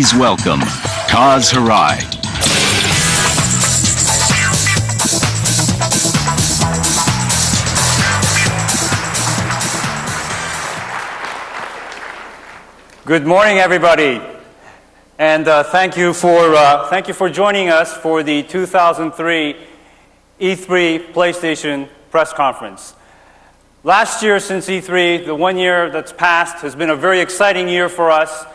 Please welcome Kaz Harai. Good morning, everybody, and thank you for joining us for the 2003 E3 PlayStation press conference. Last year, since E3, the 1 year that's passed, has been a very exciting year for us,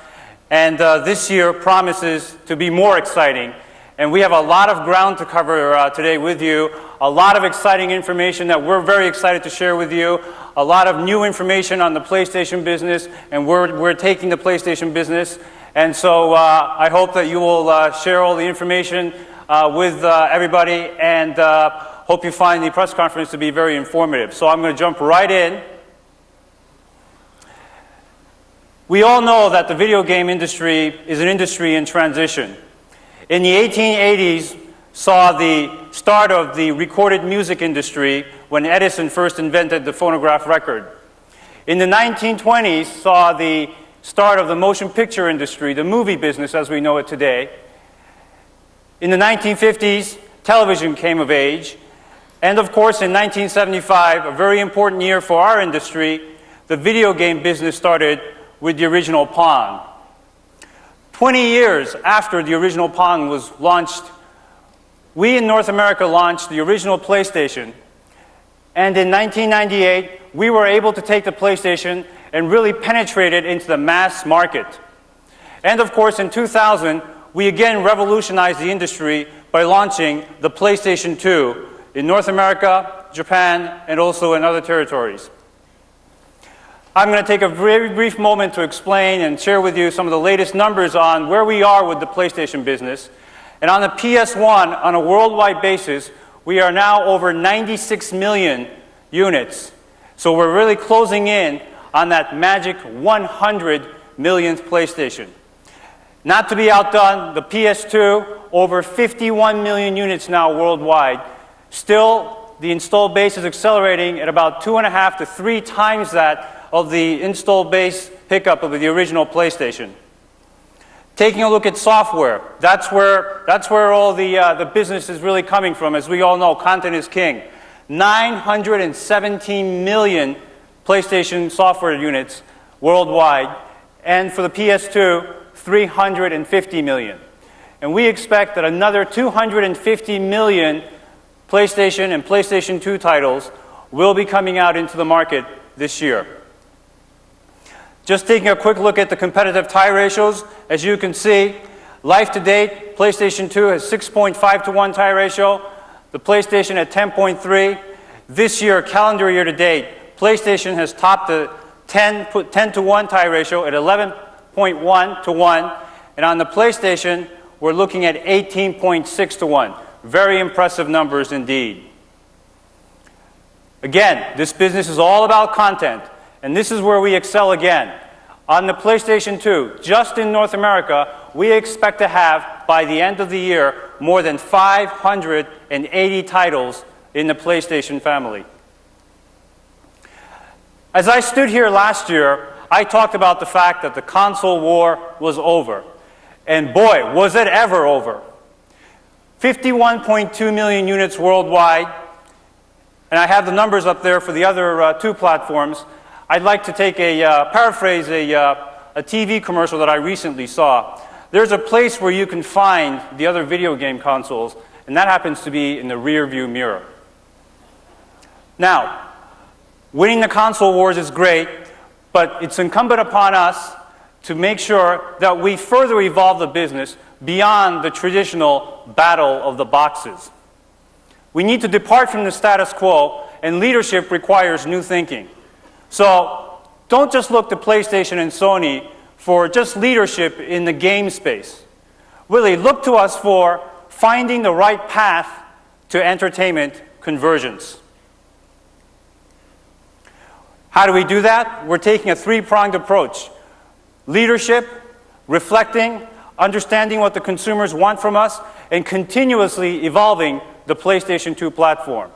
and this year promises to be more exciting. And we have a lot of ground to cover today with you, a lot of exciting information that we're very excited to share with you, a lot of new information on the PlayStation business, and we're taking the PlayStation business. And so I hope that you will share all the information with everybody, and hope you find the press conference to be very informative. So I'm going to jump right in. We all know that the video game industry is an industry in transition. In the 1880s, saw the start of the recorded music industry when Edison first invented the phonograph record. In the 1920s, saw the start of the motion picture industry, the movie business as we know it today. In the 1950s, television came of age. And of course, in 1975, a very important year for our industry, the video game business started with the original Pong. 20 years after the original Pong was launched, we in North America launched the original PlayStation. And in 1998, we were able to take the PlayStation and really penetrate it into the mass market. And of course, in 2000, we again revolutionized the industry by launching the PlayStation 2 in North America, Japan, and also in other territories. I'm going to take a very brief moment to explain and share with you some of the latest numbers on where we are with the PlayStation business. And on the PS1, on a worldwide basis, we are now over 96 million units. So we're really closing in on that magic 100 millionth PlayStation. Not to be outdone, the PS2, over 51 million units now worldwide. Still, the installed base is accelerating at about 2.5 to 3 times that of the installed base pickup of the original PlayStation. Taking a look at software, that's where all the business is really coming from. As we all know, content is king. 917 million PlayStation software units worldwide, and for the PS2, 350 million. And we expect that another 250 million PlayStation and PlayStation 2 titles will be coming out into the market this year. Just taking a quick look at the competitive tie ratios, as you can see, life to date, PlayStation 2 has 6.5 to 1 tie ratio, the PlayStation at 10.3. This year, calendar year to date, PlayStation has topped the 10 to 1 tie ratio at 11.1 to 1, and on the PlayStation, we're looking at 18.6 to 1. Very impressive numbers indeed. Again, this business is all about content. And this is where we excel again. On the PlayStation 2, just in North America, we expect to have, by the end of the year, more than 580 titles in the PlayStation family. As I stood here last year, I talked about the fact that the console war was over. And boy, was it ever over. 51.2 million units worldwide. And I have the numbers up there for the other 2 platforms. I'd like to take paraphrase a TV commercial that I recently saw. There's a place where you can find the other video game consoles, and that happens to be in the rear view mirror. Now, winning the console wars is great, but it's incumbent upon us to make sure that we further evolve the business beyond the traditional battle of the boxes. We need to depart from the status quo, and leadership requires new thinking. So don't just look to PlayStation and Sony for just leadership in the game space. Really, look to us for finding the right path to entertainment convergence. How do we do that? We're taking a 3-pronged approach. Leadership, reflecting, understanding what the consumers want from us, and continuously evolving the PlayStation 2 platform.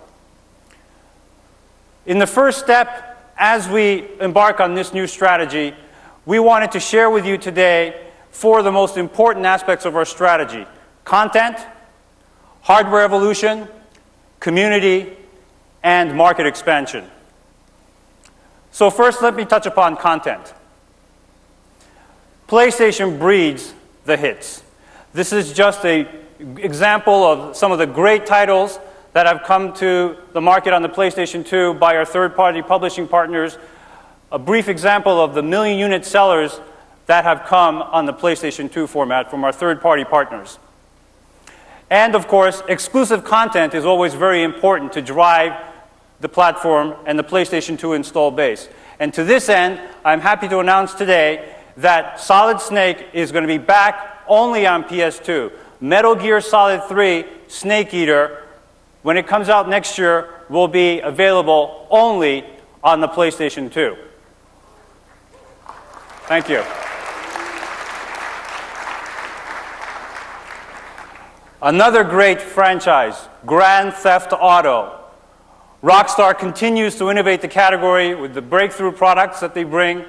In the first step, as we embark on this new strategy, we wanted to share with you today four of the most important aspects of our strategy: content, hardware evolution, community, and market expansion. So first, let me touch upon content. PlayStation breeds the hits. This is just an example of some of the great titles that have come to the market on the PlayStation 2 by our third-party publishing partners. A brief example of the million-unit sellers that have come on the PlayStation 2 format from our third-party partners. And of course, exclusive content is always very important to drive the platform and the PlayStation 2 install base. And to this end, I'm happy to announce today that Solid Snake is going to be back only on PS2. Metal Gear Solid 3 Snake Eater, when it comes out next year, will be available only on the PlayStation 2. Thank you. Another great franchise, Grand Theft Auto. Rockstar continues to innovate the category with the breakthrough products that they bring.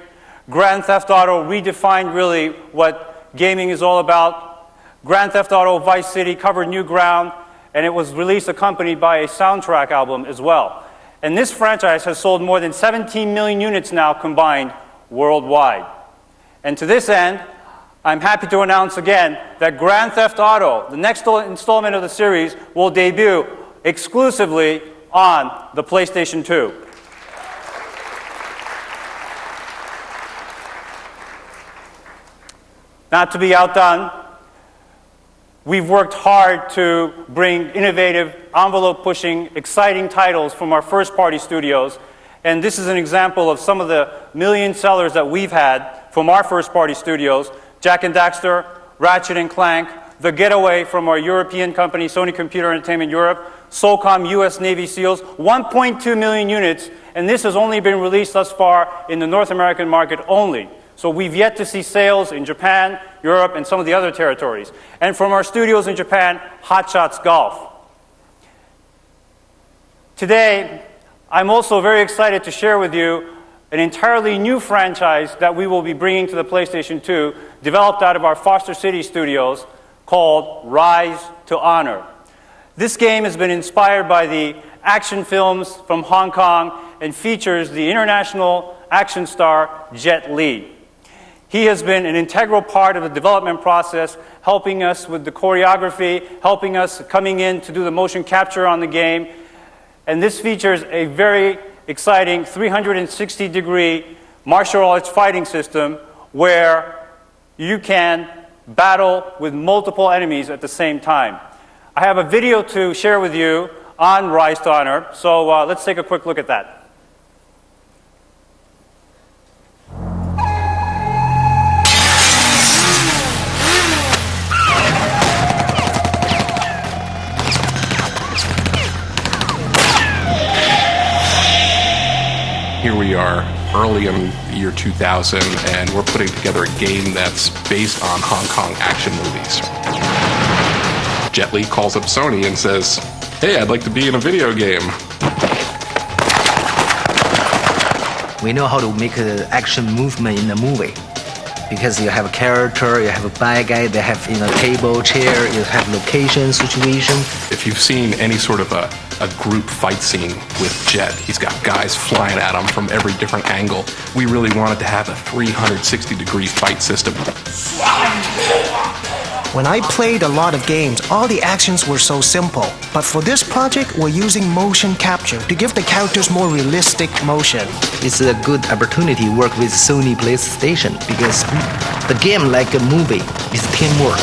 Grand Theft Auto redefined really what gaming is all about. Grand Theft Auto Vice City covered new ground, and it was released accompanied by a soundtrack album as well. And this franchise has sold more than 17 million units now combined worldwide. And to this end, I'm happy to announce again that Grand Theft Auto, the next installment of the series, will debut exclusively on the PlayStation 2. Not to be outdone, we've worked hard to bring innovative, envelope-pushing, exciting titles from our first-party studios. And this is an example of some of the million sellers that we've had from our first-party studios: Jak and Daxter, Ratchet & Clank, The Getaway from our European company, Sony Computer Entertainment Europe, SOCOM US Navy SEALs, 1.2 million units, and this has only been released thus far in the North American market only. So we've yet to see sales in Japan, Europe, and some of the other territories. And from our studios in Japan, Hot Shots Golf. Today, I'm also very excited to share with you an entirely new franchise that we will be bringing to the PlayStation 2, developed out of our Foster City studios, called Rise to Honor. This game has been inspired by the action films from Hong Kong and features the international action star Jet Li. He has been an integral part of the development process, helping us with the choreography, helping us coming in to do the motion capture on the game. And this features a very exciting 360-degree martial arts fighting system where you can battle with multiple enemies at the same time. I have a video to share with you on Rise to Honor, so let's take a quick look at that. Here we are early in the year 2000, and we're putting together a game that's based on Hong Kong action movies. Jet Li calls up Sony and says, "Hey, I'd like to be in a video game." We know how to make an action movement in a movie, because you have a character, you have a bad guy, they have table, chair, you have location, situation. If you've seen any sort of a group fight scene with Jet, he's got guys flying at him from every different angle. We really wanted to have a 360-degree fight system. When I played a lot of games, all the actions were so simple. But for this project, we're using motion capture to give the characters more realistic motion. It's a good opportunity to work with Sony PlayStation, because the game, like a movie, is teamwork.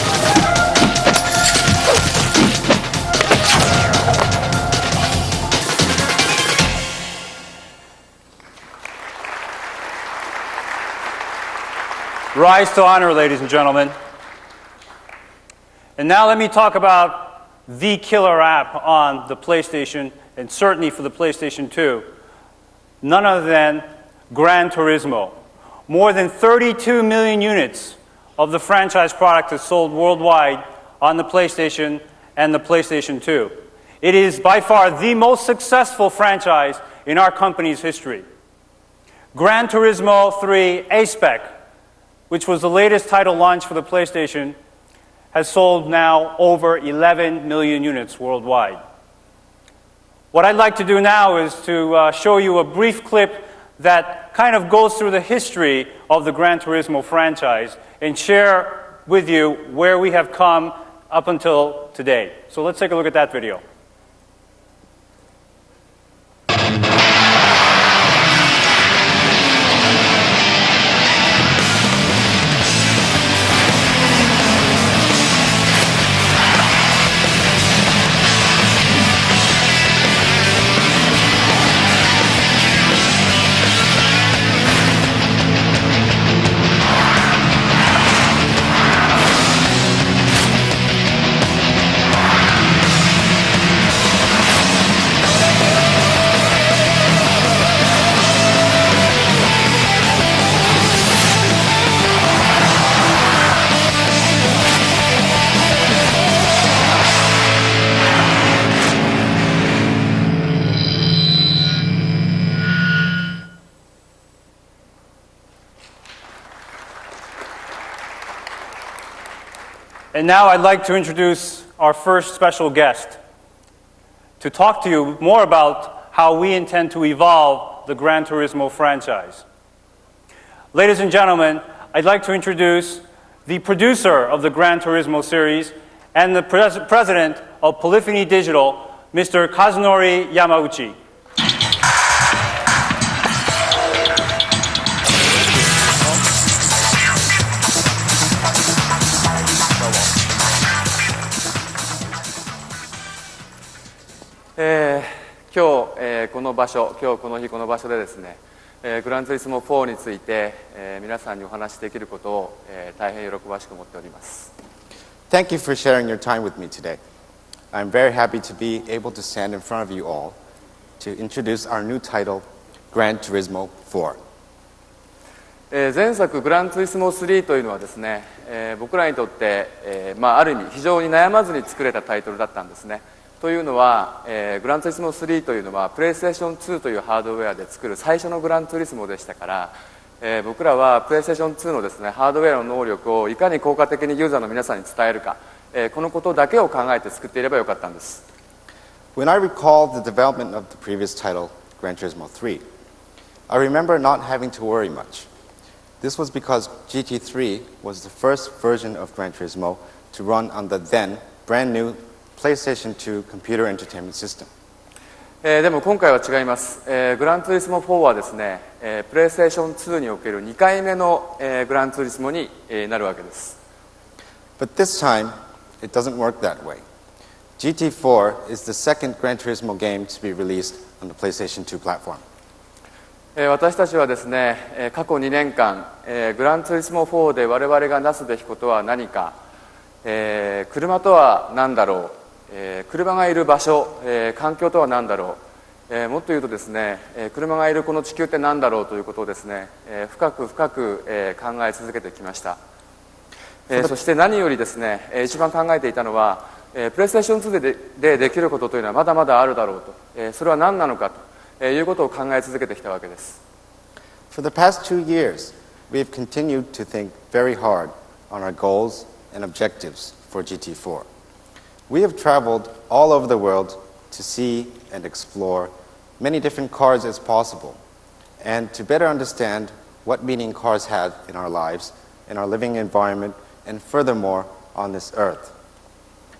Rise to Honor, ladies and gentlemen. And now let me talk about the killer app on the PlayStation, and certainly for the PlayStation 2. None other than Gran Turismo. More than 32 million units of the franchise product is sold worldwide on the PlayStation and the PlayStation 2. It is by far the most successful franchise in our company's history. Gran Turismo 3 A-Spec, which was the latest title launched for the PlayStation, has sold now over 11 million units worldwide. What I'd like to do now is to show you a brief clip that kind of goes through the history of the Gran Turismo franchise and share with you where we have come up until today. So let's take a look at that video. And now I'd like to introduce our first special guest to talk to you more about how we intend to evolve the Gran Turismo franchise. Ladies and gentlemen, I'd like to introduce the producer of the Gran Turismo series and the president of Polyphony Digital, Mr. Kazunori Yamauchi.今日この場所、今日この日この場所でですね、グランツーリスモ4について皆さんにお話しできることを大変喜ばしく思っております。Thank you for sharing your time with me today. I'm very happy to be able to stand in front of you all to introduce our new title, Gran Turismo 4. 前作グランツーリスモ3というのはですね、僕らにとって、ある意味非常に悩まずに作れたタイトルだったんですね。というのは、グランツーリスモ3というのはプレイステーション2というハードウェアで作る最初のグランツーリスモでしたから、僕らはプレイステーション2のですね、ハードウェアの能力をいかに効果的にユーザーの皆さんに伝えるか、このことだけを考えて作っていればよかったんです。When I recall the development of the previous title, Gran Turismo 3, I remember not having to worry much. This was because GT3 was the first version of Gran Turismo to run on the then brand new PlayStation 2 computer entertainment system. でも今回は違います。グランツーリスモ4はですね、プレイステーション2における2回目の、グランツーリスモに、なるわけです。But this time, it doesn't work that way. GT4 is the second Gran Turismo game to be released on the PlayStation 2 platform. 私たちはですね、過去2年間、グランツーリスモ4で我々がなすべきことは何か、車とは何だろう、車がいる場所、環境とは何だろう、もっと言うとですね、車がいるこの地球って何だろうということをですね、深く深く、考え続けてきました。そして何よりですね、一番考えていたのは、プレイステーション2でできることというのはまだまだあるだろうと、それは何なのかということを考え続けてきたわけです。For the past 2 years, we have continued to think very hard on our goals and objectives for GT4. We have traveled all over the world to see and explore many different cars as possible, and to better understand what meaning cars have in our lives, in our living environment, and furthermore on this earth.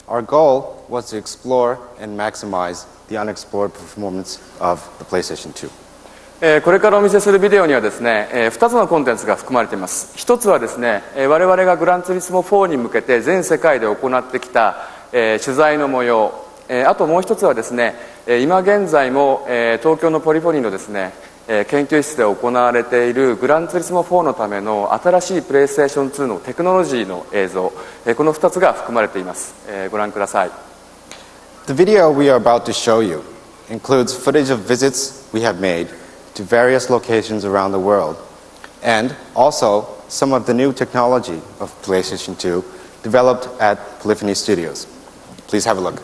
Our goal was to explore and maximize the unexplored performance of the PlayStation 2. これからお見せするビデオにはですね、2つのコンテンツが含まれています。一つはですね、我々がグランツーリスモ4に向けて全世界で行ってきた、取材の模様、あともう一つはですね、今現在も、東京のポリフォニーのですね、研究室で行われているグランツーリスモ4のための新しいプレイステーション2のテクノロジーの映像、この2つが含まれています。ご覧ください。The video we are about to show you includes footage of visits we have made to various locations around the world, and also some of the new technology of PlayStation 2 developed at Polyphony Studios. Please have a look.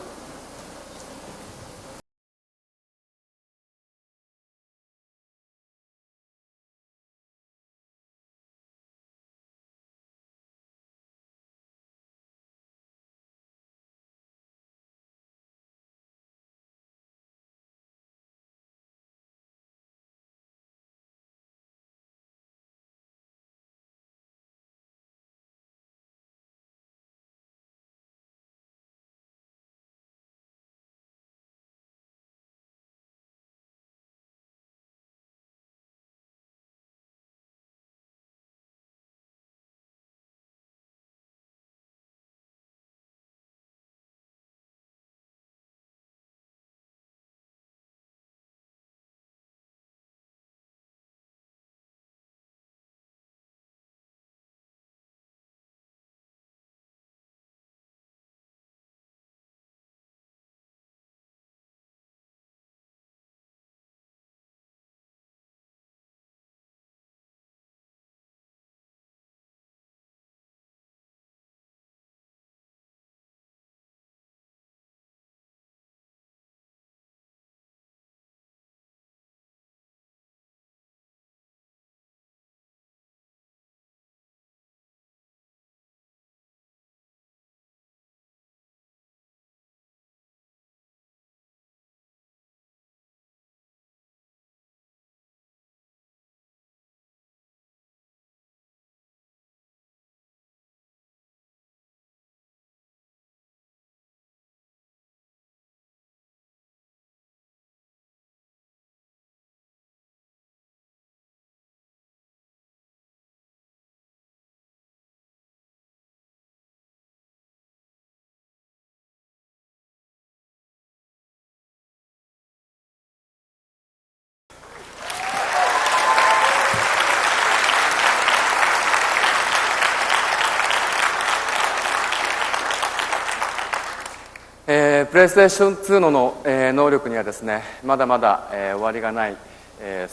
プレイステーション2の、能力にはですねまだまだ、終わりがない、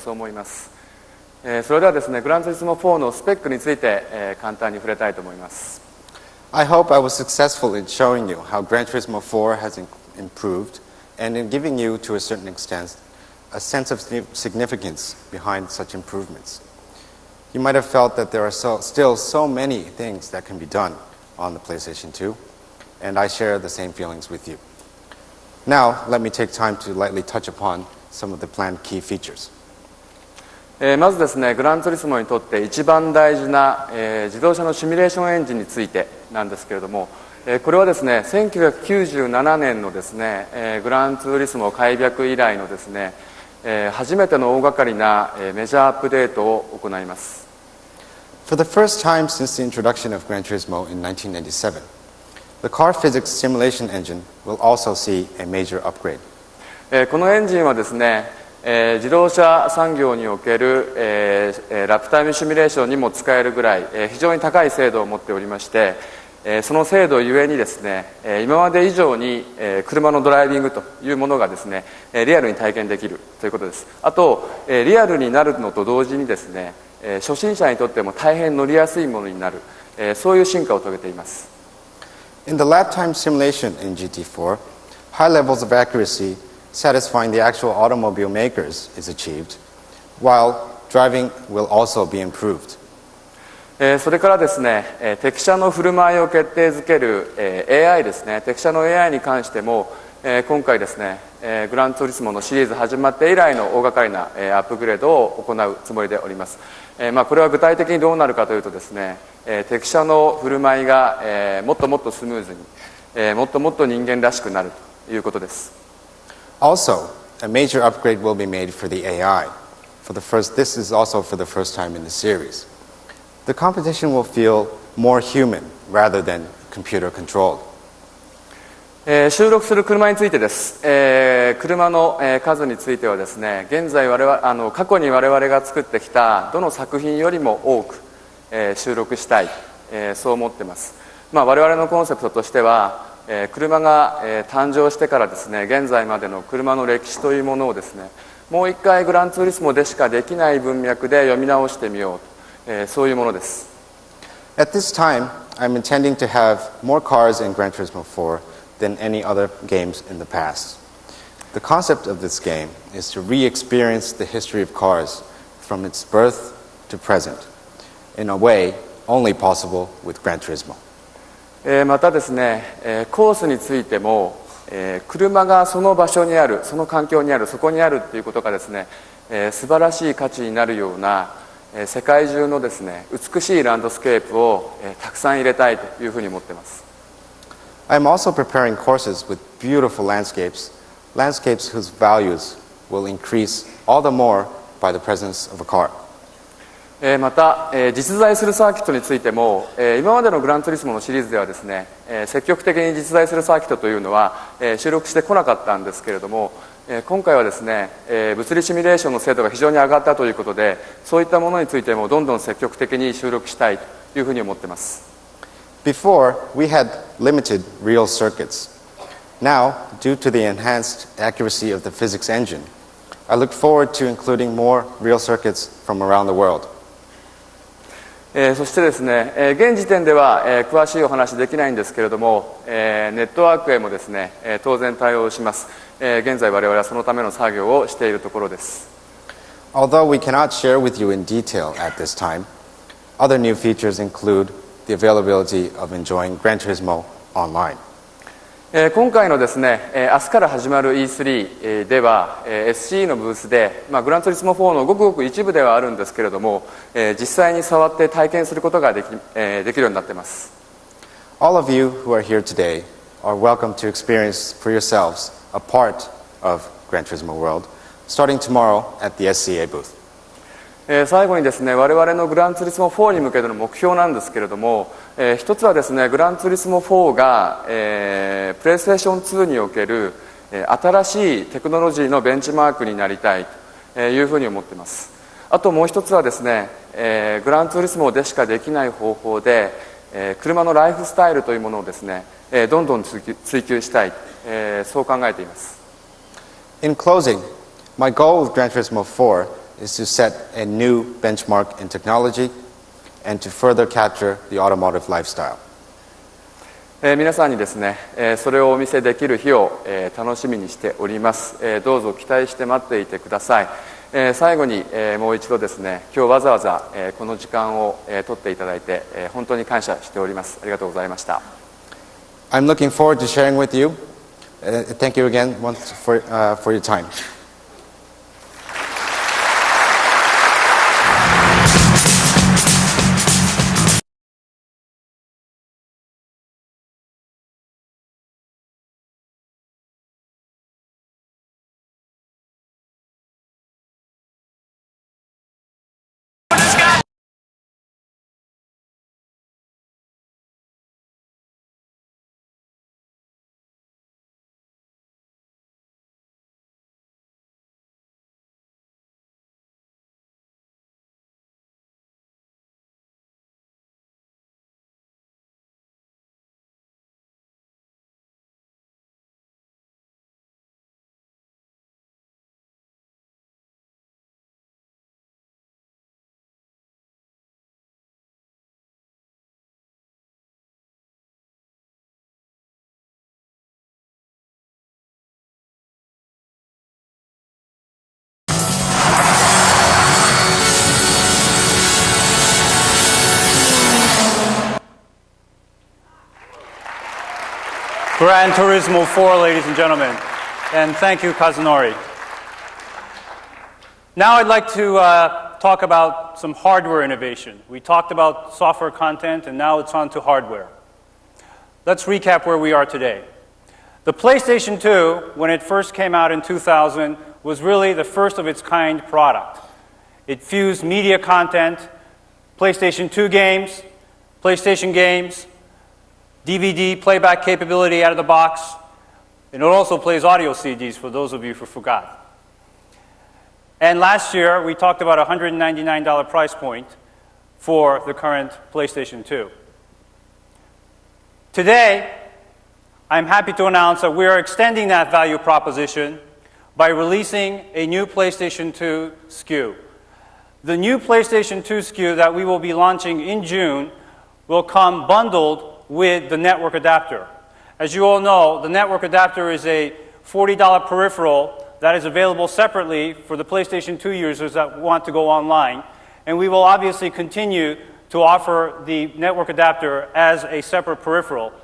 そう思います。それではですねグランツーリスモ4のスペックについて、簡単に触れたいと思います。I hope I was successful in showing you how Gran Turismo 4 has improved and in giving you, to a certain extent, a sense of significance behind such improvements. You might have felt that there are still so many things that can be done on the PlayStation 2, and I share the same feelings with you. Now, let me take time to lightly touch upon some of the planned key features. まずですねグランツーリスモにとって一番大事な、自動車のシミュレーションエンジンについてなんですけれども、これはですね1997年のですね、グランツーリスモ開闢以来のですね、初めての大掛かりな、メジャーアップデートを行います。For the first time since the introduction of Gran Turismo in 1997, the car physics simulation engine will also see a major upgrade. このエンジンはですね自動車産業における、ラップタイムシミュレーションにも使えるぐらい、非常に高い精度を持っておりまして、その精度ゆえにですね今まで以上に、車のドライビングというものがですねリアルに体験できるということです。あとリアルになるのと同時にですね初心者にとっても大変乗りやすいものになる、そういう進化を遂げています。In the lap time simulation in GT4, high levels of accuracy satisfying the actual automobile makers is achieved, while driving will also be improved. それからですね適車の振る舞いを決定づける、AI ですね適車の AI に関しても、今回ですねグランツーリスモのシリーズ始まって以来の大掛かりな、アップグレードを行うつもりでおります。これは具体的にどうなるかというとですね適車の振る舞いが、もっともっとスムーズに、もっともっと人間らしくなるということです。Also, a major upgrade will be made for the AI. This is also for the first time in the series. The competition will feel more human rather than computer controlled. 収録する車についてです。車の、数についてはですね現在過去に我々が作ってきたどの作品よりも多く、収録したい、そう思っています。我々のコンセプトとしては車が、誕生してからですね現在までの車の歴史というものをですねもう一回グランツーリスモでしかできない文脈で読み直してみようと、そういうものです。At this time, I'm intending to have more cars in Gran Turismo 4 than any other games in the past. The concept of this game is to re-experience the history of cars from its birth to present, in a way only possible with Gran Turismo. またですね、コースについても、車がその場所にある、その環境にある、そこにあるということがですね、素晴らしい価値になるような、世界中のですね、美しいランドスケープを、たくさん入れたいというふうに思っています。I'm also preparing courses with beautiful landscapes whose values will increase all the more by the presence of a car. また、実在するサーキットについても、今までのグランツーリスモのシリーズではですね、積極的に実在するサーキットというのは、収録してこなかったんですけれども、今回はですね、物理シミュレーションの精度が非常に上がったということで、そういったものについてもどんどん積極的に収録したいというふうに思っています。Before, we had limited real circuits. Now, due to the enhanced accuracy of the physics engine, I look forward to including more real circuits from around the world. そしてですね、現時点では、詳しいお話できないんですけれども、ネットワークへもですね、当然対応します。現在我々はそのための作業をしているところです。Although we cannot share with you in detail at this time, other new features include the availability of enjoying Gran Turismo online. 今回のですね、明日から始まる E3 では SC のブースで、グランツーリスモ4のごくごく一部ではあるんですけれども、実際に触って体験することができるようになっています。All of you who are here today are welcome to experience for yourselves a part of Gran Turismo World, starting tomorrow at the SCA booth. 最後にですね、我々のグランツーリスモ4に向けての目標なんですけれども、一つはですね、グランツーリスモ4が、プレイステーション2における、新しいテクノロジーのベンチマークになりたいというふうに思っています。あともう一つはですね、グランツーリスモでしかできない方法で、車のライフスタイルというものをですね、どんどん追求したい、そう考えています。In closing, my goal with Gran Turismo 4 is to set a new benchmark in technology and to further capture the automotive lifestyle. 皆さんにですね、それをお見せできる日を、楽しみにしております。どうぞ期待して待っていてください。最後に、もう一度ですね、今日わざわざ、この時間を、取っていただいて、本当に感謝しております。ありがとうございました。I'm looking forward to sharing with you. Thank you again once for your time. Gran Turismo 4, ladies and gentlemen. And thank you, Kazunori. Now I'd like to talk about some hardware innovation. We talked about software content, and now it's on to hardware. Let's recap where we are today. The PlayStation 2, when it first came out in 2000, was really the first of its kind product. It fused media content, PlayStation 2 games, PlayStation games, DVD playback capability out of the box, and it also plays audio CDs for those of you who forgot. And last year, we talked about a $199 price point for the current PlayStation 2. Today, I'm happy to announce that we are extending that value proposition by releasing a new PlayStation 2 SKU. The new PlayStation 2 SKU that we will be launching in June will come bundled with the network adapter. As you all know, the network adapter is a $40 peripheral that is available separately for the PlayStation 2 users that want to go online. And we will obviously continue to offer the network adapter as a separate peripheral.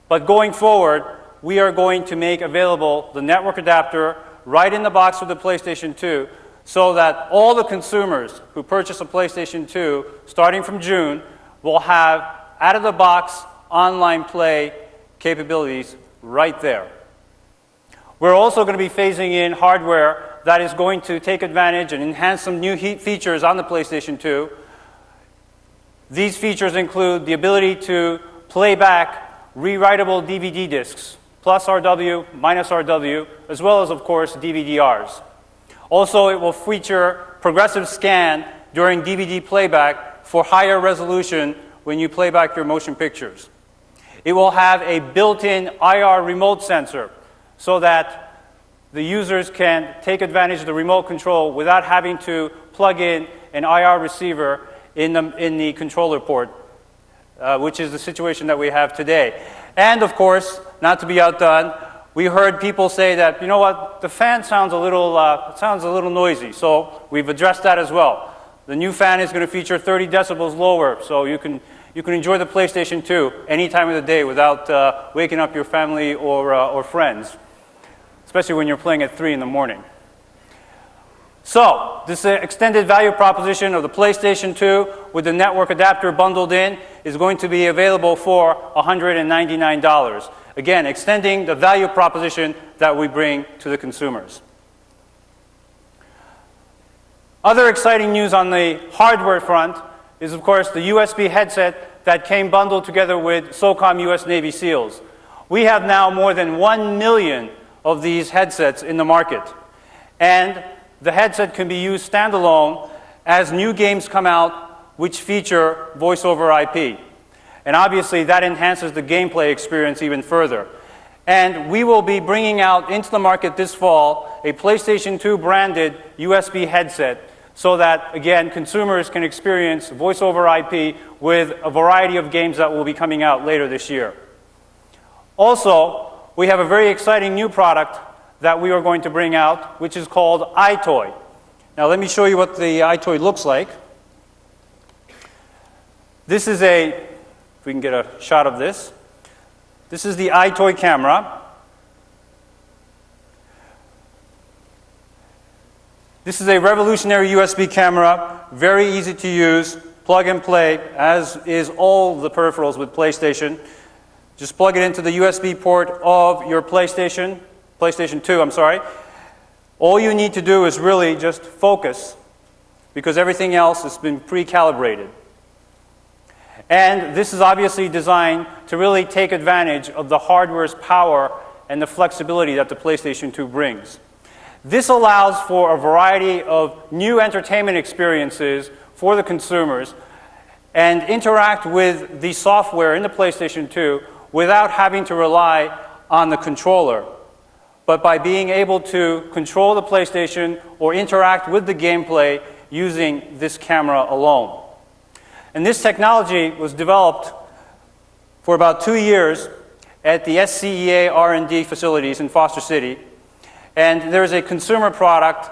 But going forward, we are going to make available the network adapter right in the box with the PlayStation 2 so that all the consumers who purchase a PlayStation 2 starting from June will have out-of-the-box online play capabilities right there. We're also going to be phasing in hardware that is going to take advantage and enhance some new features on the PlayStation 2. These features include the ability to play back rewritable DVD discs, plus RW, minus RW, as well as, of course, DVD-Rs. Also, it will feature progressive scan during DVD playback for higher resolution when you play back your motion pictures. It will have a built-in IR remote sensor so that the users can take advantage of the remote control without having to plug in an IR receiver in the controller port, which is the situation that we have today. And of course, not to be outdone, we heard people say that, you know what, the fan sounds a little noisy, so we've addressed that as well. The new fan is going to feature 30 decibels lower, so you can enjoy the PlayStation 2 any time of the day without waking up your family or friends, especially when you're playing at 3 in the morning. So, this extended value proposition of the PlayStation 2 with the network adapter bundled in is going to be available for $199. Again, extending the value proposition that we bring to the consumers. Other exciting news on the hardware front is, of course, the USB headset that came bundled together with SOCOM US Navy SEALs. We have now more than 1 million of these headsets in the market. And the headset can be used standalone as new games come out which feature voice over IP. And obviously that enhances the gameplay experience even further. And we will be bringing out into the market this fall a PlayStation 2 branded USB headset so that, again, consumers can experience voice over IP with a variety of games that will be coming out later this year. Also, we have a very exciting new product that we are going to bring out, which is called iToy. Now let me show you what the iToy looks like. This is if we can get a shot of this. This is the iToy camera. This is a revolutionary USB camera, very easy to use, plug and play, as is all the peripherals with PlayStation. Just plug it into the USB port of your PlayStation 2, I'm sorry. All you need to do is really just focus, because everything else has been pre-calibrated. And this is obviously designed to really take advantage of the hardware's power and the flexibility that the PlayStation 2 brings. This allows for a variety of new entertainment experiences for the consumers and interact with the software in the PlayStation 2 without having to rely on the controller, but by being able to control the PlayStation or interact with the gameplay using this camera alone. And this technology was developed for about 2 years at the SCEA R&D facilities in Foster City. And there's a consumer product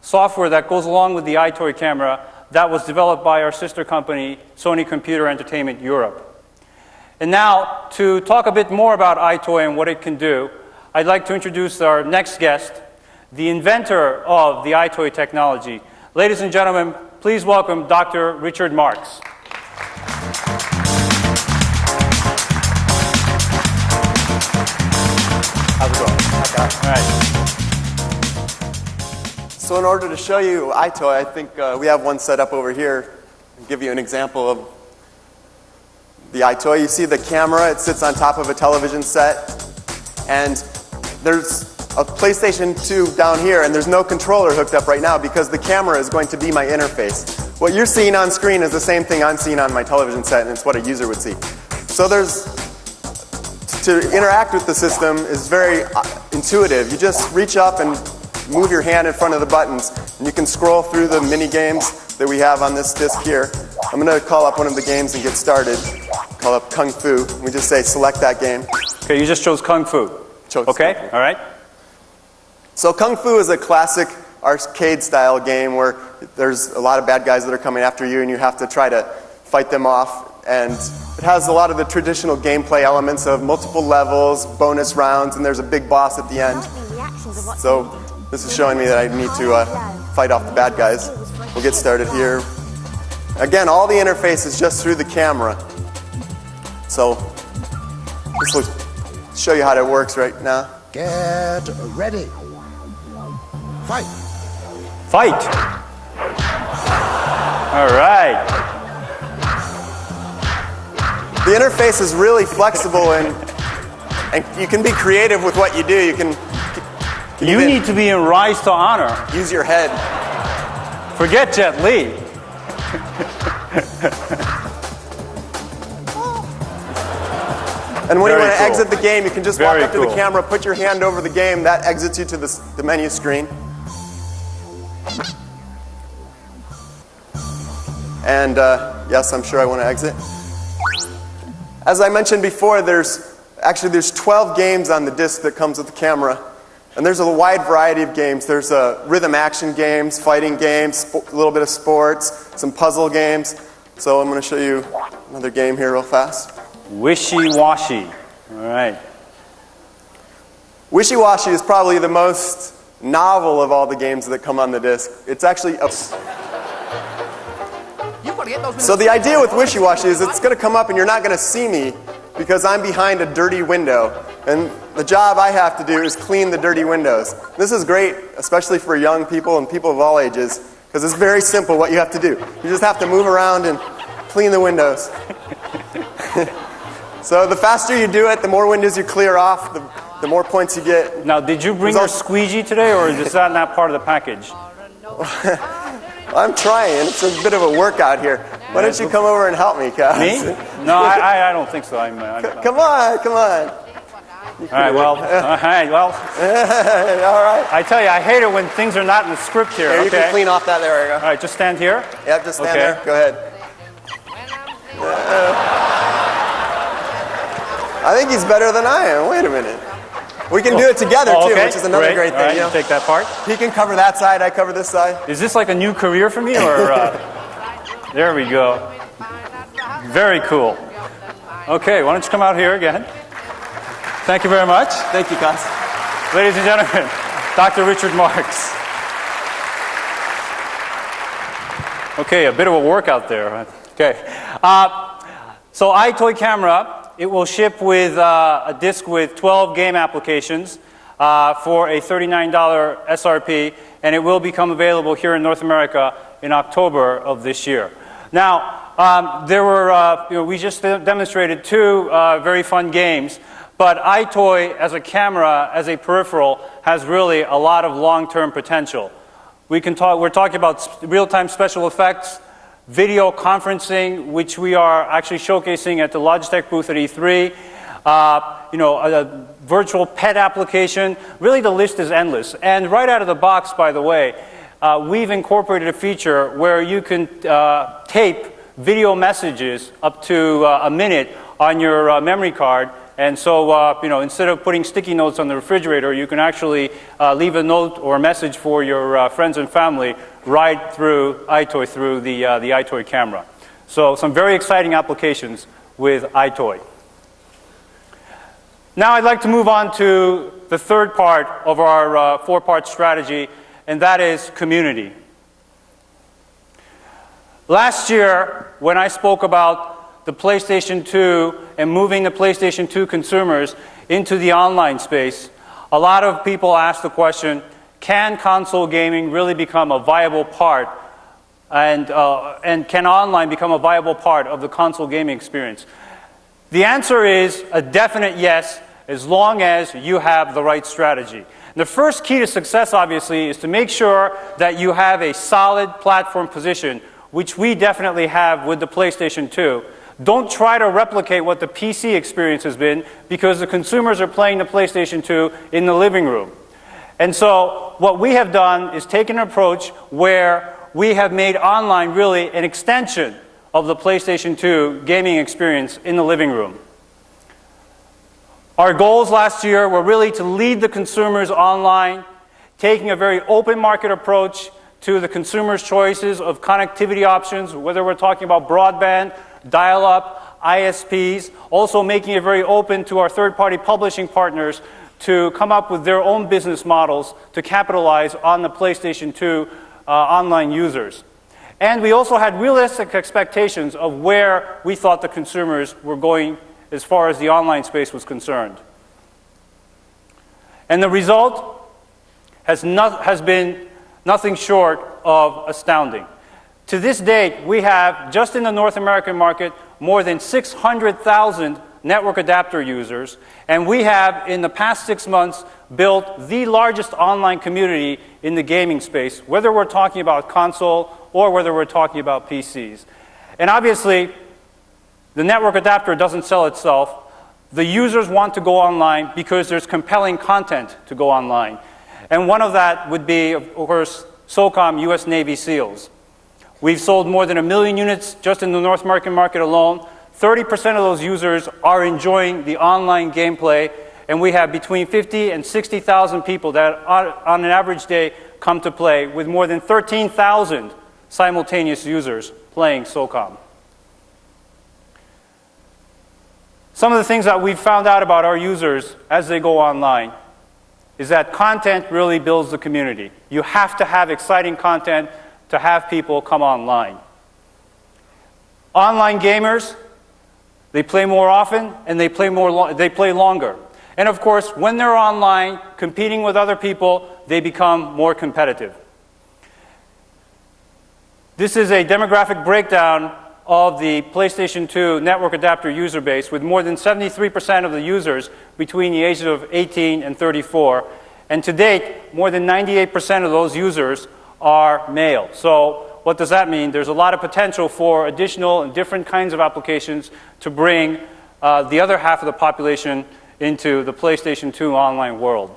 software that goes along with the iToy camera that was developed by our sister company, Sony Computer Entertainment Europe. And now, to talk a bit more about iToy and what it can do, I'd like to introduce our next guest, the inventor of the iToy technology. Ladies and gentlemen, please welcome Dr. Richard Marks. How's it going? All right. So in order to show you iToy, I think we have one set up over here. I'll give you an example of the iToy. You see the camera, it sits on top of a television set, and there's a PlayStation 2 down here, and there's no controller hooked up right now because the camera is going to be my interface. What you're seeing on screen is the same thing I'm seeing on my television set, and it's what a user would see. So to interact with the system is very intuitive. You just reach up and move your hand in front of the buttons, and you can scroll through the mini games that we have on this disc here. I'm going to call up one of the games and get started. Call up Kung Fu. We just say select that game. Okay, you just chose Kung Fu. Okay, all right. So Kung Fu is a classic arcade-style game where there's a lot of bad guys that are coming after you, and you have to try to fight them off. And it has a lot of the traditional gameplay elements of multiple levels, bonus rounds, and there's a big boss at the end. So this is showing me that I need to fight off the bad guys. We'll get started here. Again, all the interface is just through the camera. So this will show you how it works right now. Get ready. Fight. Fight. All right. The interface is really flexible, and you can be creative with what you do. You need to be in Rise to Honor. Use your head. Forget Jet Li. And when you want to cool. exit the game, you can just walk up to the camera, put your hand over the game, that exits you to the menu screen. And yes, I'm sure I want to exit. As I mentioned before, there's 12 games on the disc that comes with the camera. And there's a wide variety of games. There's rhythm action games, fighting games, a little bit of sports, some puzzle games. So I'm going to show you another game here real fast. Wishy-washy. All right. Wishy-washy is probably the most novel of all the games that come on the disc. It's actually So the idea with Wishy-washy is it's going to come up and you're not going to see me because I'm behind a dirty window. And the job I have to do is clean the dirty windows. This is great, especially for young people and people of all ages, because it's very simple what you have to do. You just have to move around and clean the windows. So the faster you do it, the more windows you clear off, the more points you get. Now, did you bring your squeegee today, or is that not part of the package? I'm trying. It's a bit of a workout here. Why don't you come over and help me, Kaz? Me? No, I don't think so. Come on, come on. All right, well. All right. I tell you, I hate it when things are not in the script here. Here, you okay? can clean off that. There we go. All right, just stand here. Yep, just stand Okay. there. Go ahead. I think he's better tan I am. Wait a minute. We can do it together too, okay. which is another great All thing. right, You you know? take that part. He can cover that side. I cover this side. Is this like a new career for me, or? There we go. Very cool. Okay, why don't you come out here again? Thank you very much. Thank you, Kaz. Ladies and gentlemen, Dr. Richard Marks. Okay, a bit of a workout there. Okay. So iToy camera, it will ship with a disc with 12 game applications for a $39 SRP, and it will become available here in North America in October of this year. Now, we just demonstrated two very fun games, but iToy as a camera, as a peripheral, has really a lot of long-term potential. We're talking about real-time special effects, video conferencing, which we are actually showcasing at the Logitech booth at E3, a virtual pet application. Really, the list is endless. And right out of the box, by the way, we've incorporated a feature where you can tape video messages up to a minute on your memory card. And so, instead of putting sticky notes on the refrigerator, you can actually leave a note or a message for your friends and family right through iToy, through the iToy camera. So, some very exciting applications with iToy. Now, I'd like to move on to the third part of our four-part strategy, and that is community. Last year, when I spoke about the PlayStation 2 and moving the PlayStation 2 consumers into the online space, a lot of people asked the question, can console gaming really become a viable part, and can online become a viable part of the console gaming experience? The answer is a definite yes, as long as you have the right strategy. The first key to success, obviously, is to make sure that you have a solid platform position, which we definitely have with the PlayStation 2. Don't try to replicate what the PC experience has been, because the consumers are playing the PlayStation 2 in the living room. And so what we have done is taken an approach where we have made online really an extension of the PlayStation 2 gaming experience in the living room. Our goals last year were really to lead the consumers online, taking a very open market approach to the consumer's choices of connectivity options, whether we're talking about broadband, dial-up, ISPs, also making it very open to our third-party publishing partners to come up with their own business models to capitalize on the PlayStation 2 online users. And we also had realistic expectations of where we thought the consumers were going as far as the online space was concerned. And the result has been nothing short of astounding. To this date, we have, just in the North American market, more than 600,000 network adapter users, and we have, in the past 6 months, built the largest online community in the gaming space, whether we're talking about console or whether we're talking about PCs. And obviously, the network adapter doesn't sell itself. The users want to go online because there's compelling content to go online. And one of that would be, of course, SOCOM US Navy SEALs. We've sold more than 1 million units just in the North American market alone. 30% of those users are enjoying the online gameplay, and we have between 50 and 60,000 people that on an average day come to play, with more than 13,000 simultaneous users playing SOCOM. Some of the things that we've found out about our users as they go online is that content really builds the community. You have to have exciting content to have people come online. Online gamers, they play more often and they play longer. And of course, when they're online competing with other people, they become more competitive. This is a demographic breakdown of the PlayStation 2 network adapter user base, with more than 73% of the users between the ages of 18 and 34. And to date, more than 98% of those users are male. So what does that mean? There's a lot of potential for additional and different kinds of applications to bring the other half of the population into the PlayStation 2 online world.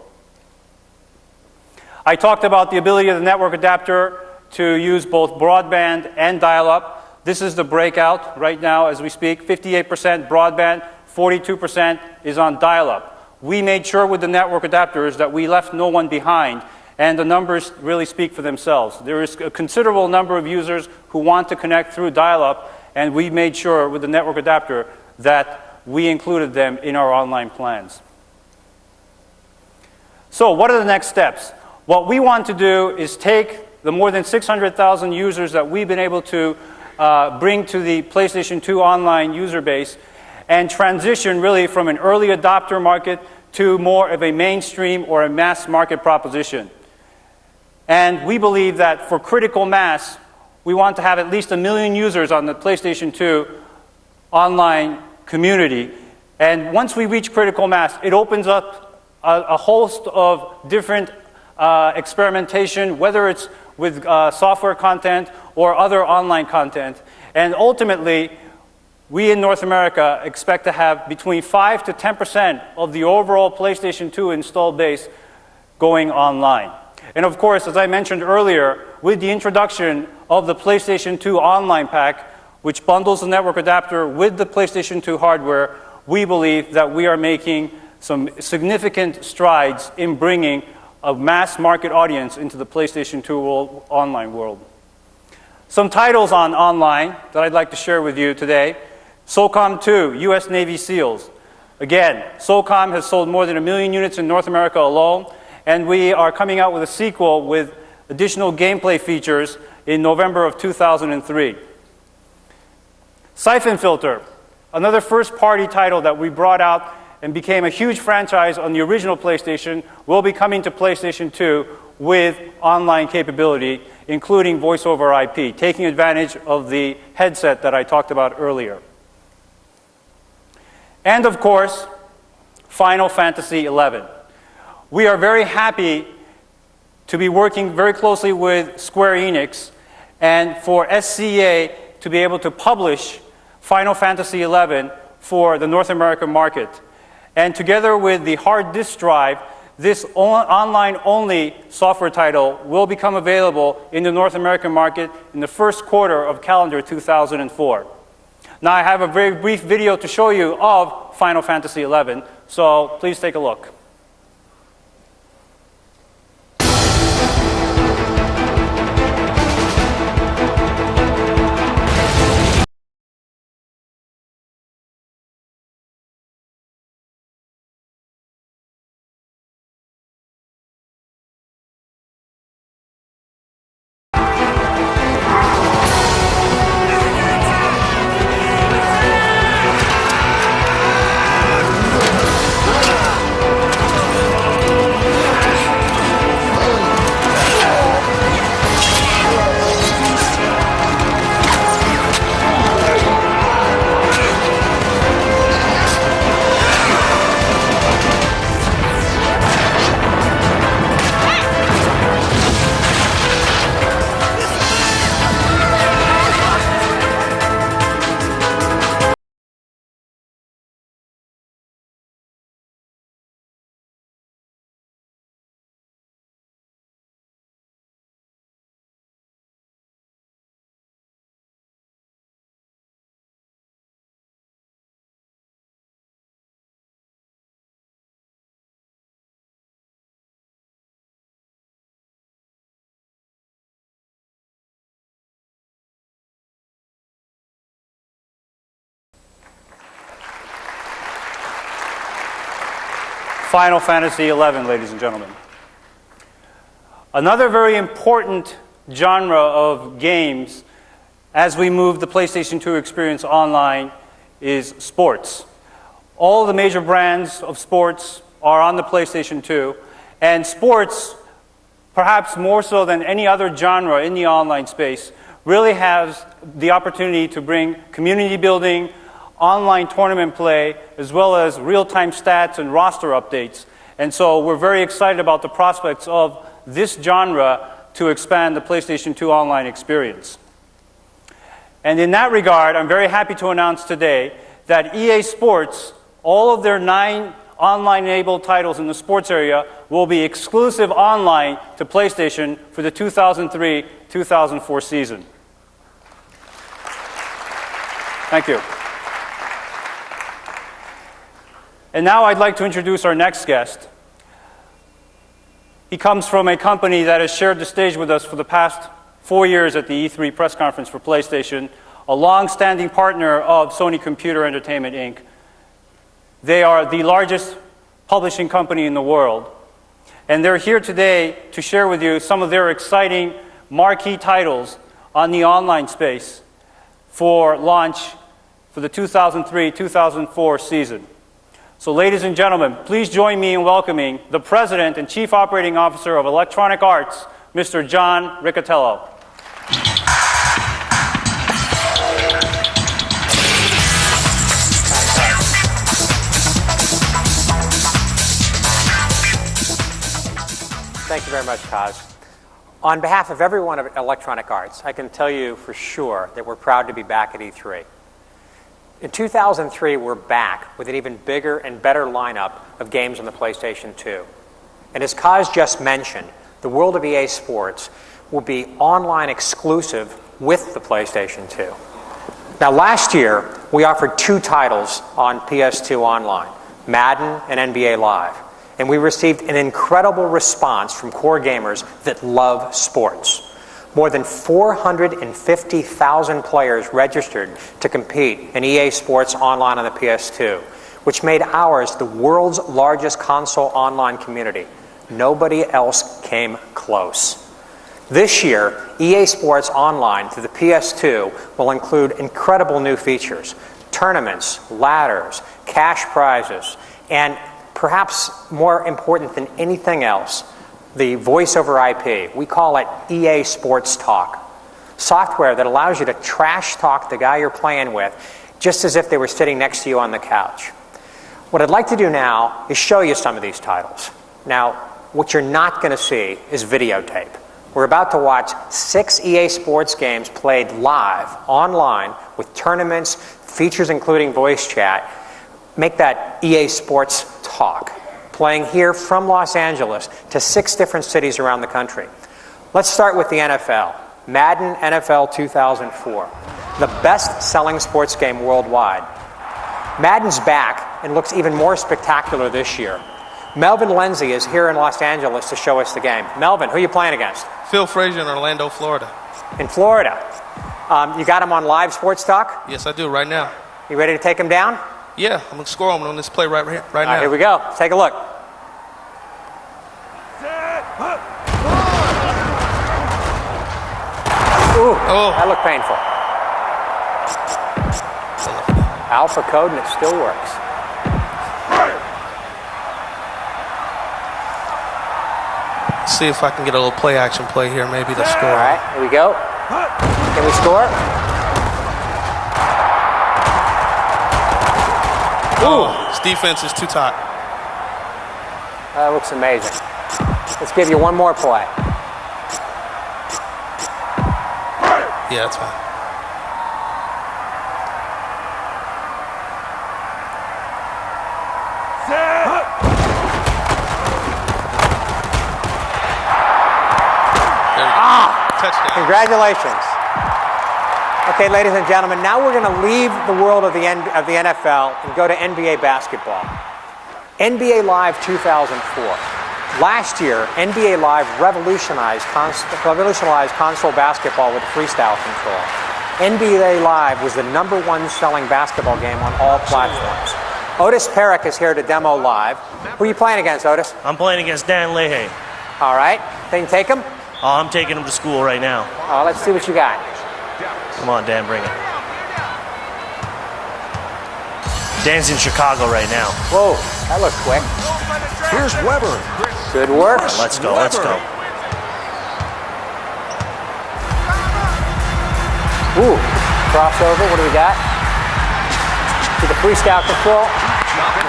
I talked about the ability of the network adapter to use both broadband and dial-up. This is the breakout right now as we speak. 58% broadband, 42% is on dial-up. We made sure with the network adapters that we left no one behind, and the numbers really speak for themselves. There is a considerable number of users who want to connect through dial-up, and we made sure with the network adapter that we included them in our online plans. So what are the next steps? What we want to do is take the more than 600,000 users that we've been able to bring to the PlayStation 2 online user base and transition really from an early adopter market to more of a mainstream or a mass market proposition. And we believe that for critical mass, we want to have at least 1 million users on the PlayStation 2 online community. And once we reach critical mass, it opens up a host of different experimentation, whether it's with software content or other online content. And ultimately, we in North America expect to have between 5 to 10% of the overall PlayStation 2 installed base going online. And of course, as I mentioned earlier, with the introduction of the PlayStation 2 online pack, which bundles the network adapter with the PlayStation 2 hardware, we believe that we are making some significant strides in bringing a mass market audience into the PlayStation 2 online world. Some titles on online that I'd like to share with you today. SOCOM 2, U.S. Navy SEALs. Again, SOCOM has sold more than 1 million units in North America alone, and we are coming out with a sequel with additional gameplay features in November of 2003. Siphon Filter, another first-party title that we brought out and became a huge franchise on the original PlayStation, will be coming to PlayStation 2 with online capability, including voice over IP, taking advantage of the headset that I talked about earlier. And of course, Final Fantasy XI. We are very happy to be working very closely with Square Enix and for SCA to be able to publish Final Fantasy XI for the North American market. And together with the hard disk drive, this online-only software title will become available in the North American market in the first quarter of calendar 2004. Now I have a very brief video to show you of Final Fantasy XI, so please take a look. Final Fantasy XI, ladies and gentlemen. Another very important genre of games as we move the PlayStation 2 experience online is sports. All the major brands of sports are on the PlayStation 2, and sports, perhaps more so than any other genre in the online space, really has the opportunity to bring community building, online tournament play, as well as real-time stats and roster updates. And so we're very excited about the prospects of this genre to expand the PlayStation 2 online experience. And in that regard, I'm very happy to announce today that EA Sports, all of their 9 online-enabled titles in the sports area will be exclusive online to PlayStation for the 2003-2004 season. Thank you. And now I'd like to introduce our next guest. He comes from a company that has shared the stage with us for the past 4 years at the E3 press conference for PlayStation, a long-standing partner of Sony Computer Entertainment, Inc. They are the largest publishing company in the world, and they're here today to share with you some of their exciting marquee titles on the online space for launch for the 2003-2004 season. So ladies and gentlemen, please join me in welcoming the President and Chief Operating Officer of Electronic Arts, Mr. John Riccatello. Thank you very much, Kaz. On behalf of everyone at Electronic Arts, I can tell you for sure that we're proud to be back at E3. In 2003, we're back with an even bigger and better lineup of games on the PlayStation 2. And as Kaz just mentioned, the world of EA Sports will be online exclusive with the PlayStation 2. Now, last year, we offered 2 titles on PS2 online, Madden and NBA Live. And we received an incredible response from core gamers that love sports. More than 450,000 players registered to compete in EA Sports Online on the PS2, which made ours the world's largest console online community. Nobody else came close. This year, EA Sports Online through the PS2 will include incredible new features, tournaments, ladders, cash prizes, and perhaps more important than anything else, the voice over IP. We call it EA Sports Talk. Software that allows you to trash talk the guy you're playing with just as if they were sitting next to you on the couch. What I'd like to do now is show you some of these titles. Now, what you're not going to see is videotape. We're about to watch 6 EA Sports games played live, online, with tournaments, features including voice chat. Make that EA Sports Talk, playing here from Los Angeles to 6 different cities around the country. Let's start with the NFL. Madden NFL 2004, the best-selling sports game worldwide. Madden's back and looks even more spectacular this year. Melvin Lindsay is here in Los Angeles to show us the game. Melvin, who are you playing against? Phil Frazier in Orlando, Florida. In Florida. You got him on live sports talk? Yes, I do, right now. You ready to take him down? Yeah, I'm going to score him on this play right now. All right, here we go. Take a look. Ooh, that looked painful. Alpha code and it still works. Let's see if I can get a little play action play here, maybe to score. All right, here we go. Can we score? Ooh, his defense is too tight. That looks amazing. Let's give you one more play. Yeah, that's fine. Touchdown. Congratulations. Okay, ladies and gentlemen, now we're going to leave the world of the NFL and go to NBA basketball. NBA Live 2004. Last year, NBA Live revolutionized console basketball with freestyle control. NBA Live was the #1 selling basketball game on all platforms. Otis Perrick is here to demo live. Who are you playing against, Otis? I'm playing against Dan Leahy. All right. Can you take him? Oh, I'm taking him to school right now. Let's see what you got. Come on, Dan, bring it. Dan's in Chicago right now. Whoa, that looks quick. Here's Weber. Good work. Let's go, let's go. Ooh, crossover, what do we got? To the freestyle control.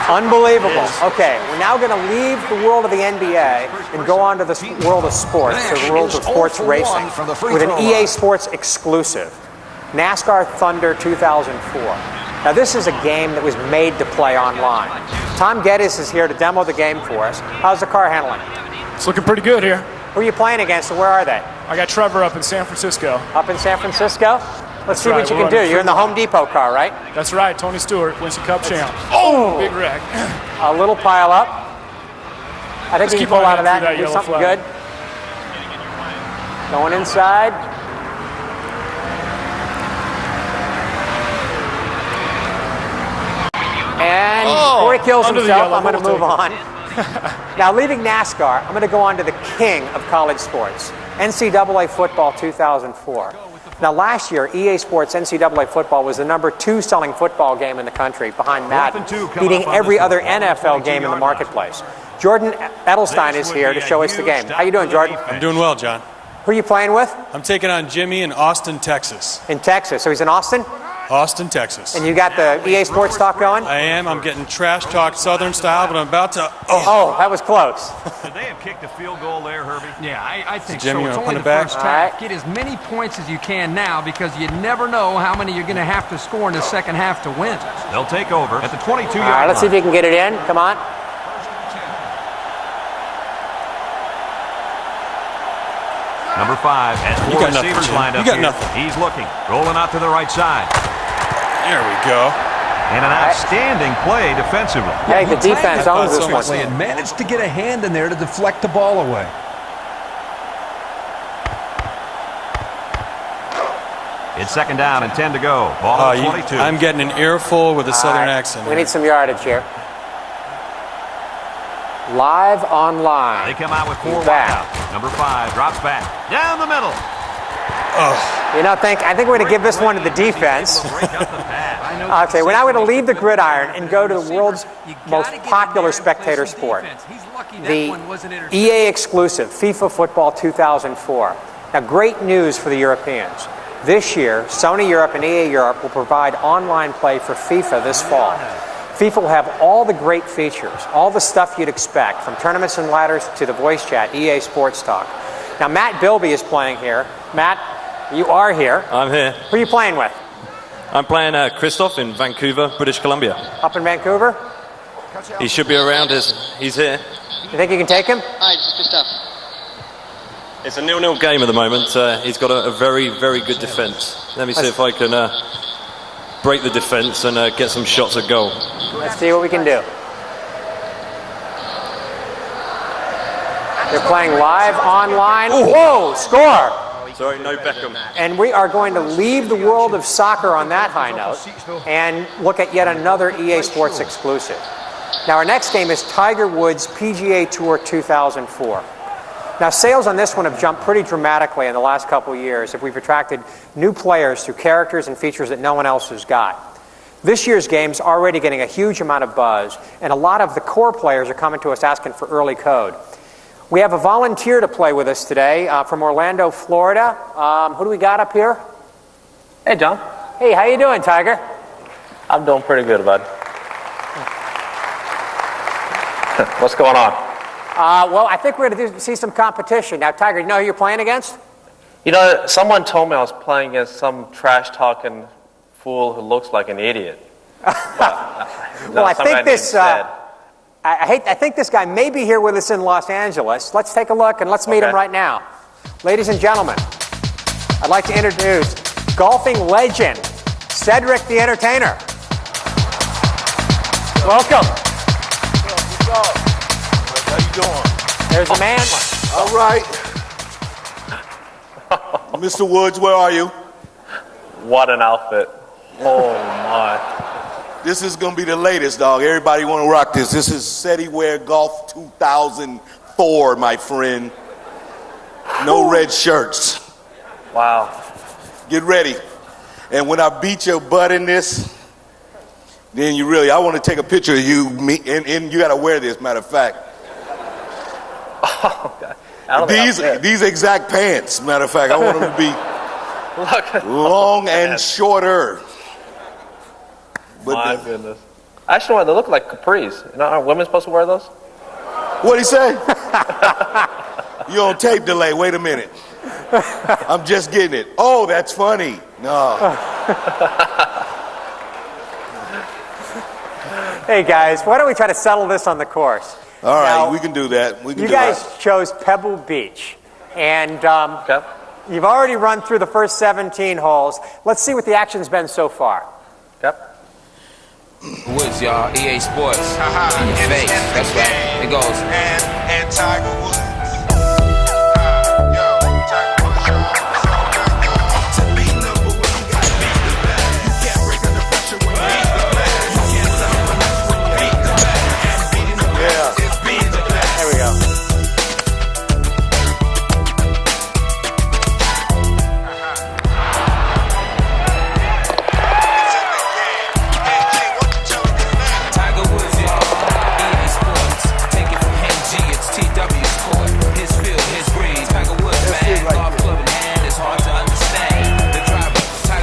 Unbelievable. Okay, we're now going to leave the world of the NBA and go on to the world of sports, the world of sports racing, with an EA Sports exclusive, NASCAR Thunder 2004. Now, this is a game that was made to play online. Tom Geddes is here to demo the game for us. How's the car handling? It's looking pretty good here. Who are you playing against and where are they? I got Trevor up in San Francisco. Up in San Francisco? Let's see right. what you can do. You're in the Home Depot car, right? That's right. Tony Stewart, Winston Cup champ. Oh! Big wreck. A little pile up. I think you can pull out of that and do something good. Going inside. And before he kills himself, I'm going to move on. Now, leaving NASCAR, I'm going to go on to the king of college sports, NCAA Football 2004. Now, last year, EA Sports NCAA Football was the #2 selling football game in the country, behind Madden, beating every other NFL game in the marketplace. Jordan Edelstein is here to show us the game. How you doing, Jordan? I'm doing well, John. Who are you playing with? I'm taking on Jimmy in Austin, Texas. In Texas. So he's in Austin? Austin, Texas. And you got the EA Sports talk going? I am. I'm getting trash talk Southern style, but I'm about to... Oh, that was close. Should they have kicked a field goal there, Herbie? Yeah, I think Jimmy, so. It's only the back? first half. Get as many points as you can now because you never know how many you're going to have to score in the second half to win. They'll take over at the 22-yard line. All right, let's see if you can get it in. Come on. Number 5 has 4 receivers lined up here. He's looking, rolling out to the right side. There we go. And an outstanding play defensively. Yeah, the defense owns this one. And managed to get a hand in there to deflect the ball away. It's second down and 10 to go. Ball at 22. I'm getting an earful with a Southern accent. We need some yardage here. Live online. They come out with 4 wideouts. Number 5 drops back. Down the middle. You know, I think we're going to give this one to the defense. Okay, we're now going to leave the gridiron and go to the world's most popular spectator sport. The EA exclusive, FIFA Football 2004. Now, great news for the Europeans. This year, Sony Europe and EA Europe will provide online play for FIFA this fall. FIFA will have all the great features, all the stuff you'd expect, from tournaments and ladders to the voice chat, EA Sports Talk. Now, Matt Bilby is playing here. Matt, you are here. I'm here. Who are you playing with? I'm playing Christoph in Vancouver, British Columbia. Up in Vancouver? He should be around. He's here. You think you can take him? Hi, Christoph. It's a 0-0 game at the moment. He's got a very, very good defense. Let me see if I can break the defense and get some shots at goal. Let's see what we can do. They're playing live online. Whoa, score! Sorry, no Beckham. And we are going to leave the world of soccer on that high note and look at yet another EA Sports exclusive. Now, our next game is Tiger Woods PGA Tour 2004. Now, sales on this one have jumped pretty dramatically in the last couple of years if we've attracted new players through characters and features that no one else has got. This year's game's already getting a huge amount of buzz, and a lot of the core players are coming to us asking for early code. We have a volunteer to play with us today from Orlando, Florida. Who do we got up here? Hey, John. Hey, how you doing, Tiger? I'm doing pretty good, bud. What's going on? Well, I think we're going to see some competition. Now, Tiger, you know who you're playing against? You know, someone told me I was playing against some trash-talking fool who looks like an idiot. Well, I think this... I think this guy may be here with us in Los Angeles. Let's take a look and let's meet him right now. Ladies and gentlemen, I'd like to introduce golfing legend, Cedric the Entertainer. Welcome. How you doing? There's a man. All right. Mr. Woods, where are you? What an outfit. Oh, my. This is going to be the latest, dog. Everybody want to rock this. This is Setiware Golf 2004, my friend. No red shirts. Wow. Get ready. And when I beat your butt in this, then I want to take a picture of you, and you got to wear this, matter of fact. Oh, God. These exact pants, matter of fact. I want them to be long and shorter. My goodness. Actually, they look like capris. You know, aren't women supposed to wear those? What'd he say? You on tape delay. Wait a minute. I'm just getting it. Oh, that's funny. No. Hey guys, why don't we try to settle this on the course? All right, Now, we can do that. We can you do guys that. chose Pebble Beach, and you've already run through the first 17 holes. Let's see what the action's been so far. Woods, y'all. EA Sports. In your face. That's right. It goes. And Tiger Woods.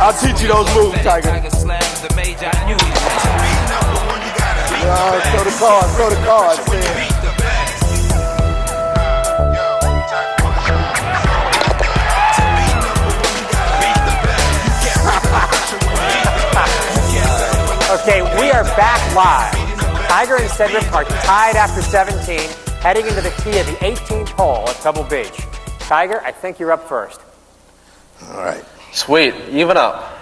I'll teach you those moves, Tiger. Throw the cards, throw the cards, man. Okay, we are back live. Tiger and Cedric are tied after 17, heading into the tee of the 18th hole at Pebble Beach. Tiger, I think you're up first. All right. Sweet, even up.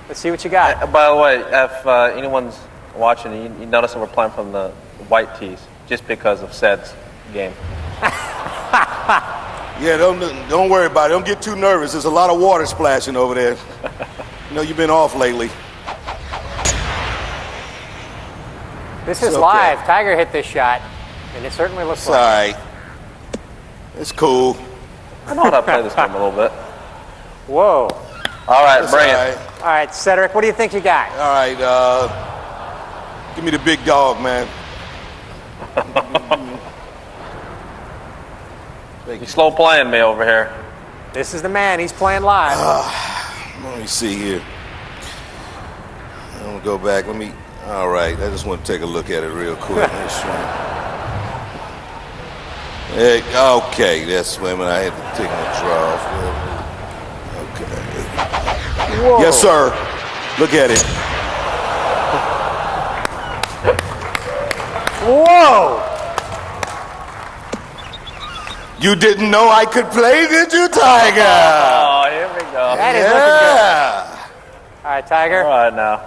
Let's see what you got. By the way, if anyone's watching, you notice that we're playing from the white tees, just because of Ced's game. Yeah, don't worry about it. Don't get too nervous. There's a lot of water splashing over there. You know, you've been off lately. This is okay. live. Tiger hit this shot, and it certainly looks It's like all right. It's cool. I know how to play this game a little bit. Whoa. All right, bring it. All right, Cedric, what do you think you got? All right, give me the big dog, man. You slow playing me over here. This is the man. He's playing live. Let me see here. I'm going to go back. All right, I just want to take a look at it real quick. Hey, okay, that's when I had to take my draw off. Okay. Whoa. Yes, sir. Look at it. Whoa! You didn't know I could play, did you, Tiger? Oh, here we go. That is looking good. All right, Tiger. All right, now.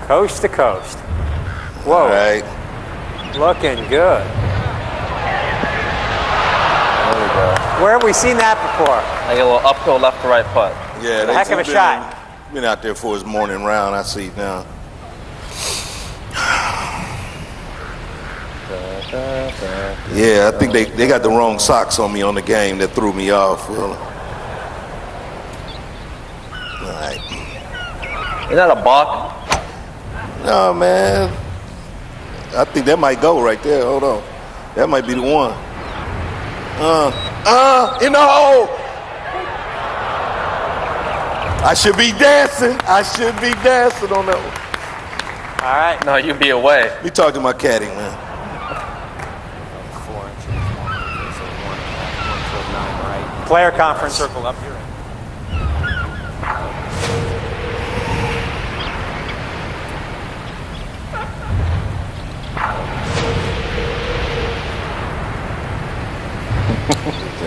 Coast to coast. Whoa. All right. Looking good. There we go. Where have we seen that before? Like a little uphill left to right putt. Yeah, Heck of a shot. Been out there for his morning round. I see now. Yeah, I think they got the wrong socks on me on the game that threw me off. Well, all right. Is that a balk? No, man. I think that might go right there. Hold on. That might be the one. In the hole. I should be dancing. I should be dancing on that one. All right. No, you be away. Let me talk to my caddy, man. Player conference. Circle up here.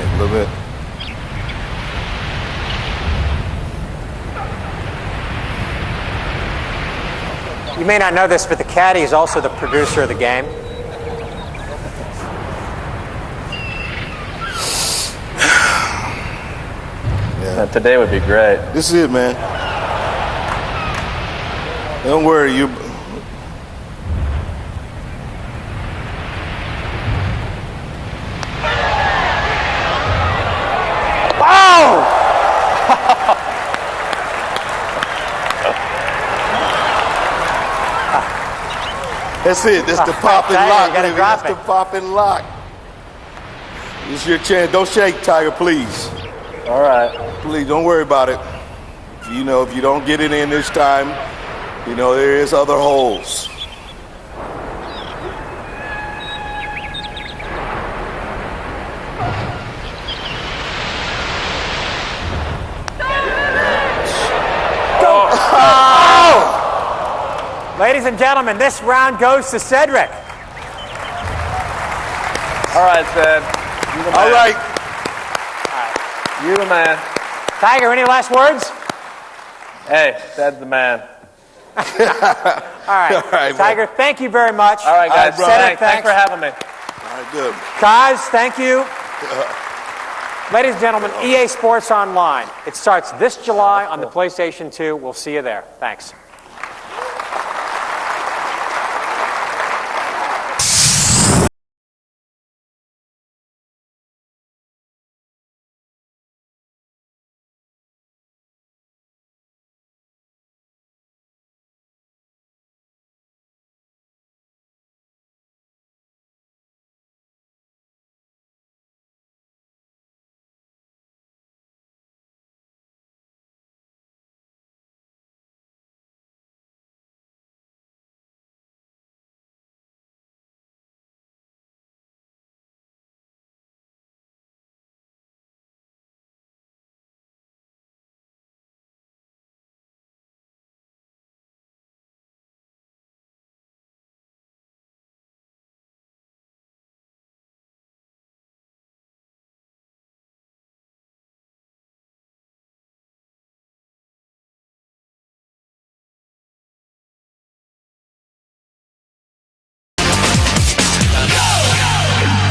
A little bit. You may not know this, but the caddy is also the producer of the game. Today would be great. This is it, man. Don't worry, you. Oh! That's it. That's the pop and Tiger, lock. you gotta Baby. drop That's it. the pop and lock. This is your chance. Don't shake, Tiger, please. All right. Please, don't worry about it. if you don't get it in this time, there is other holes. Ladies and gentlemen, this round goes to Cedric. All right, Ced. You the man. All right. You the man. Tiger, any last words? Hey, Ced's the man. All right, Tiger, thank you very much. All right, guys. Cedric, Thanks for having me. All right, good. Kaz, thank you. Ladies and gentlemen, EA Sports Online. It starts this July on the PlayStation 2. We'll see you there. Thanks.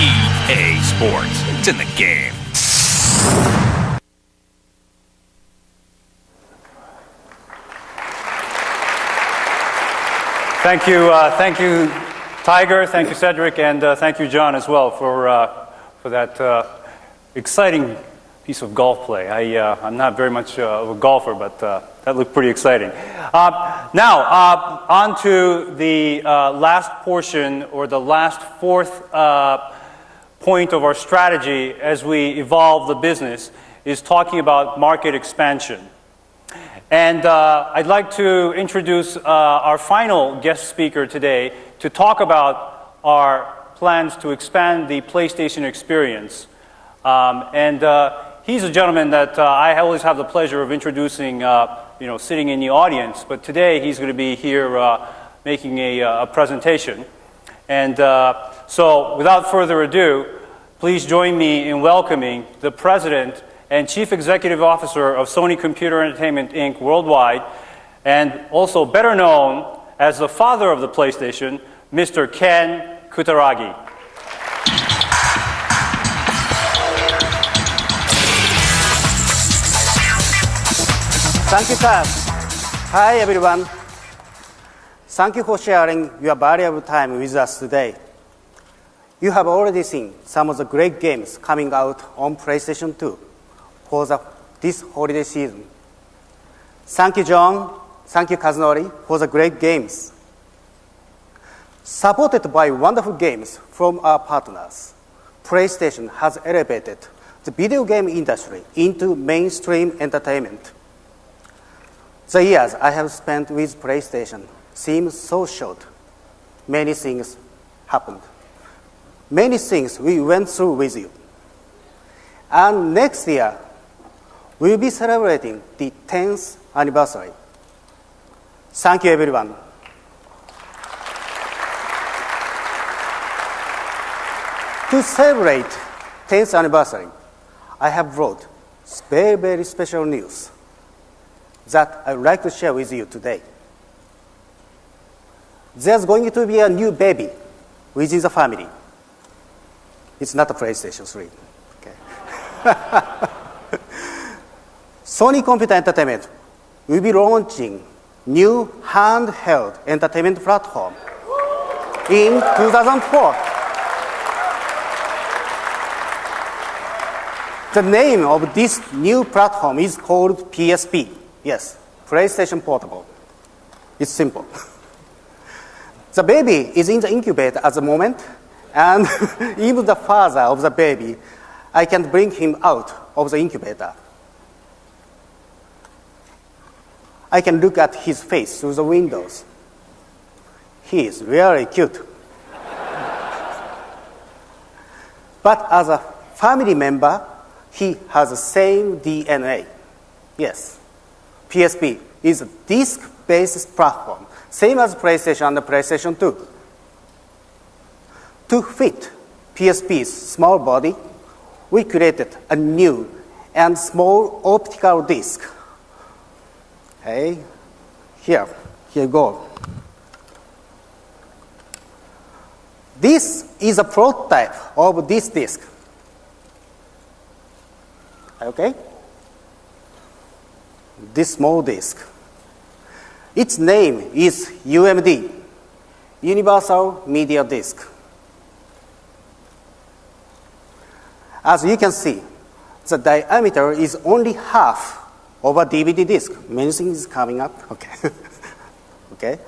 EA Sports. It's in the game. Thank you, Tiger. Thank you, Cedric, and thank you, John, as well for that exciting piece of golf play. I'm not very much of a golfer, but that looked pretty exciting. Now, on to the last portion, or the last fourth point of our strategy as we evolve the business, is talking about market expansion. And I'd like to introduce our final guest speaker today to talk about our plans to expand the PlayStation experience. He's a gentleman that I always have the pleasure of introducing, sitting in the audience. But today he's going to be here making a presentation. And so, without further ado, please join me in welcoming the President and Chief Executive Officer of Sony Computer Entertainment, Inc. worldwide, and also better known as the father of the PlayStation, Mr. Ken Kutaragi. Thank you, Kaz. Hi, everyone. Thank you for sharing your valuable time with us today. You have already seen some of the great games coming out on PlayStation 2 for this holiday season. Thank you, John. Thank you, Kazunori, for the great games. Supported by wonderful games from our partners, PlayStation has elevated the video game industry into mainstream entertainment. The years I have spent with PlayStation seem so short. Many things happened. Many things we went through with you. And next year, we'll be celebrating the 10th anniversary. Thank you, everyone. To celebrate 10th anniversary, I have brought very, very special news that I would like to share with you today. There's going to be a new baby within the family. It's not a PlayStation 3. Okay. Sony Computer Entertainment will be launching new handheld entertainment platform in 2004. The name of this new platform is called PSP. Yes, PlayStation Portable. It's simple. The baby is in the incubator at the moment, and even the father of the baby, I can't bring him out of the incubator. I can look at his face through the windows. He is really cute. But as a family member, he has the same DNA. Yes, PSP is a disk-based platform, same as PlayStation and the PlayStation 2. To fit PSP's small body, we created a new and small optical disc. Okay, here you go. This is a prototype of this disc. Okay? This small disc. Its name is UMD, Universal Media Disc. As you can see, the diameter is only half of a DVD disc. Many things is coming up. Okay. Okay.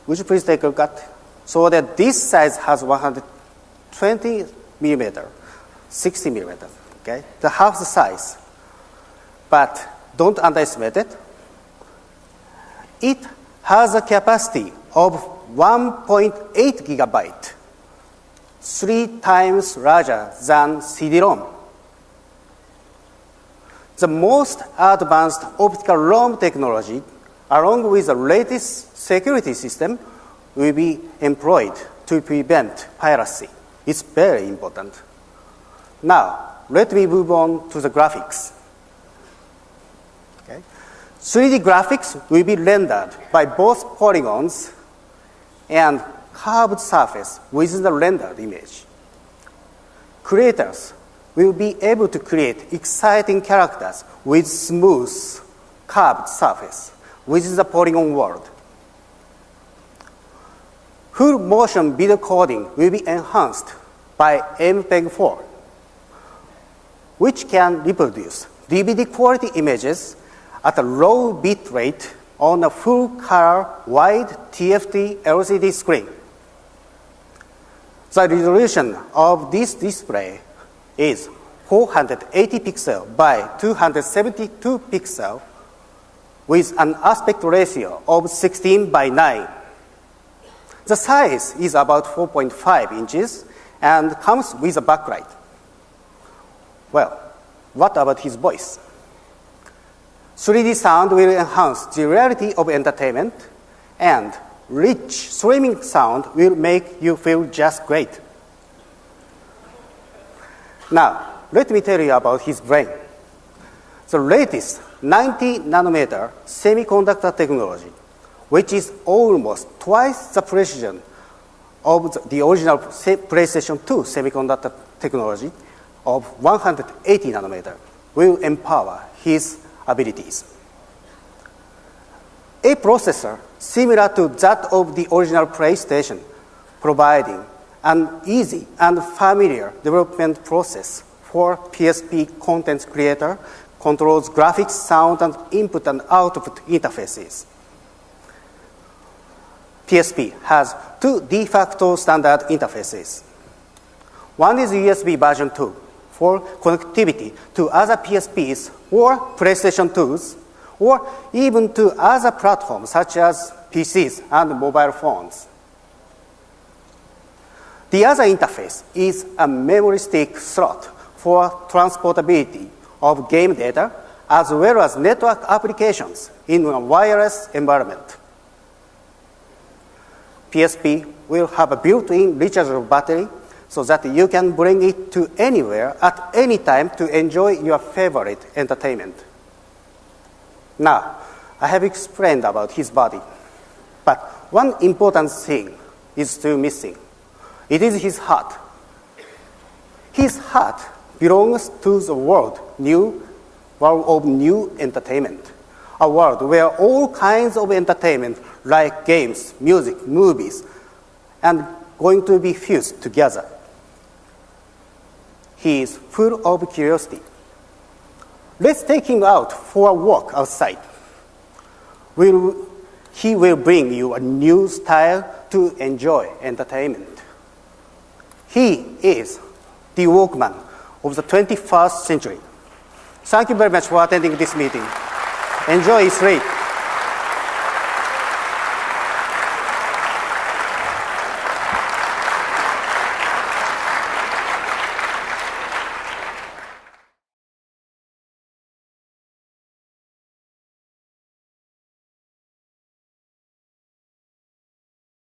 Would you please take a look at? So that this size has 120 millimeter, 60 millimeter. Okay, the half the size. But don't underestimate it. It has a capacity of 1.8 gigabyte, 3 times larger than CD-ROM. The most advanced optical ROM technology, along with the latest security system, will be employed to prevent piracy. It's very important. Now, let me move on to the graphics. Okay. 3D graphics will be rendered by both polygons and curved surface within the rendered image. Creators will be able to create exciting characters with smooth, curved surface within the polygon world. Full motion video coding will be enhanced by MPEG-4, which can reproduce DVD quality images at a low bit rate on a full color wide TFT LCD screen. The resolution of this display is 480 pixels by 272 pixels with an aspect ratio of 16 by 9. The size is about 4.5 inches and comes with a backlight. Well, what about his voice? 3D sound will enhance the reality of entertainment, and rich streaming sound will make you feel just great. Now, let me tell you about his brain. The latest 90 nanometer semiconductor technology, which is almost twice the precision of the original PlayStation 2 semiconductor technology of 180 nanometer, will empower his abilities. A processor similar to that of the original PlayStation, providing an easy and familiar development process for PSP content creator, controls graphics, sound, and input and output interfaces. PSP has 2 de facto standard interfaces. One is USB version 2 for connectivity to other PSPs or PlayStation 2s, or even to other platforms such as PCs and mobile phones. The other interface is a memory stick slot for transportability of game data as well as network applications in a wireless environment. PSP will have a built-in rechargeable battery so that you can bring it to anywhere at any time to enjoy your favorite entertainment. Now, I have explained about his body, but one important thing is still missing. It is his heart. His heart belongs to the world of new entertainment, a world where all kinds of entertainment like games, music, movies, and going to be fused together. He is full of curiosity. Let's take him out for a walk outside. He will bring you a new style to enjoy entertainment. He is the Walkman of the 21st century. Thank you very much for attending this meeting. Enjoy his sleep.